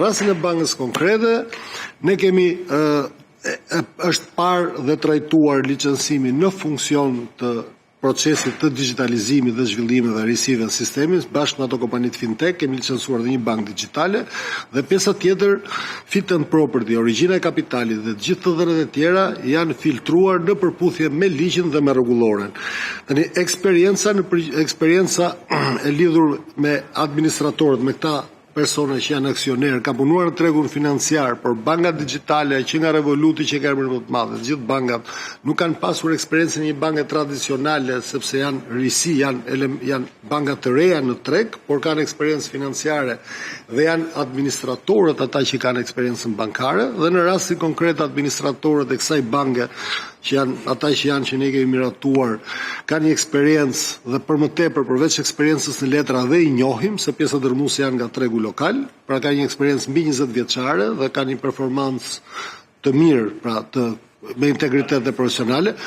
rastin e bankës konkrete, ne kemi është parë dhe trajtuar licencimi në funksion të procesit të digitalizimit dhe zhvillimit dhe rrisive në sistemin, bashkë me ato kompanitë fintech, kemi licencuar dhe një bankë digjitale, dhe pjesa tjetër, fit and property, origjina e kapitalit dhe gjithë të dhënat e tjera janë filtruar në përputhje me ligjin dhe me rregulloren. Tani eksperienca e lidhur me administratorët, me këta persona që janë aksionerë, ka punuar në tregun financiar, por bankat digjitale që nga revoluti që ka emrin më të madh, gjithë bankat nuk kanë pasur eksperiencën e një banke tradicionale sepse janë risi, janë banka të reja në treg, por kanë eksperiencë financiare dhe janë administratorët ata që kanë eksperiencën bankare dhe në rastin konkret administratorët e kësaj banke që janë ata që ne kemi miratuar, kanë një eksperiencë dhe për më tepër përveç eksperiencës në letra dhe i njohim se pjesa dërmuese janë nga tregu lokal, pra ka një eksperiencë mbi 20 vjeçare dhe kanë një performancë të mirë, pra me integritet dhe profesionale.